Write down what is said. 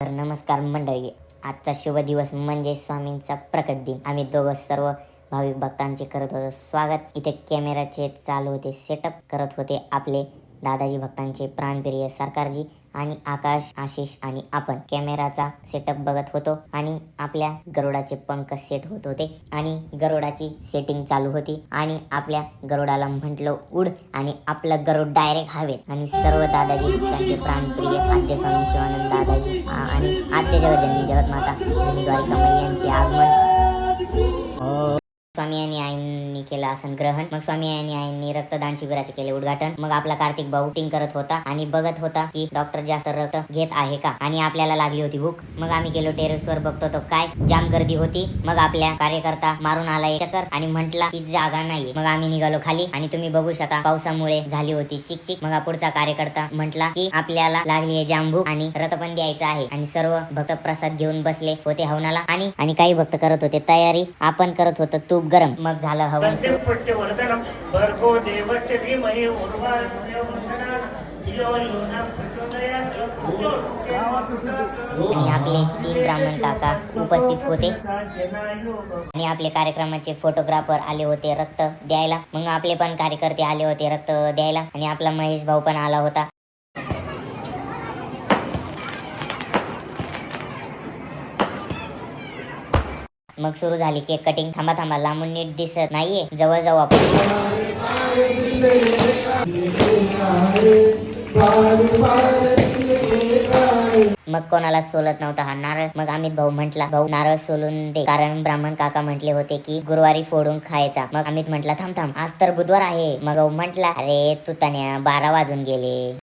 तर नमस्कार मंडळी, आजचा शुभ दिवस म्हणजे स्वामींचा प्रकट दिन. आम्ही दोघं सर्व भाविक भक्तांचे करत होतो स्वागत. इथे कॅमेराचे चालू होते, सेटअप करत होते आपले दादाजी भक्तांचे प्राणप्रिय सरकारजी आणि आकाश, आशिष आणि आपण कॅमेराचा सेटअप बघत होतो आणि आपल्या गरुडाचे पंख सेट होत होते आणि गरुडाची सेटिंग चालू होती आणि आपल्या गरुडाला म्हटलं उड आणि आपलं गरुड डायरेक्ट हवेत आणि सर्व दादाजी भक्तांचे प्राणप्रिय आद्य स्वामी शिवानंद दादाजी आणि आद्य जगज्जननी जगतमाता धनी द्वारिका मैया यांचे आगमन. स्वामी आणि आईंनी केलं आसन ग्रहण. मग स्वामी आणि आईंनी रक्तदान शिबिराचे केले उद्घाटन. मग आपला कार्तिक भाऊ टिंग करत होता आणि बघत होता की डॉक्टर जास्त रक्त घेत आहे का आणि आपल्याला लागली होती भूक. मग आम्ही गेलो टेरेसवर, बघतो तो काय जाम गर्दी होती. मग आपल्या कार्यकर्ता मारून आला एक चक्कर आणि म्हटला की जागा नाही. मग आम्ही निघालो खाली आणि तुम्ही बघू शकता पावसामुळे झाली होती चिकचिक. मग पुढचा कार्यकर्ता म्हटला की आपल्याला लागली आहे जाम भूक आणि रथ पण द्यायचं आहे आणि सर्व भक्त प्रसाद घेऊन बसले होते हवनाला आणि काही भक्त करत होते तयारी. आपण करत होतो तूप गरम. मग झालं हवन सुरू. आणि आपले 3 ब्राह्मण काका उपस्थित होते आणि आपले कार्यक्रमाचे फोटोग्राफर आले होते रक्त द्यायला. मग आपले पण कार्यकर्ते आले होते रक्त द्यायला आणि आपला महेश भाऊ पण आला होता. मग सुरू झाली केक कटिंग. थांबा लांबून नीट दिसत नाहीये, जवळ जाऊ आपण. मग कोणाला सोलत नव्हता हा नारळ. मग अमित भाऊ म्हटला भाऊ नारळ सोलून दे, कारण ब्राह्मण काका म्हटले होते की गुरुवारी फोडून खायचा. मग अमित म्हटला थांब आज तर बुधवार आहे. मग भाऊ म्हटला अरे तू तन्या 12 वाजून गेले.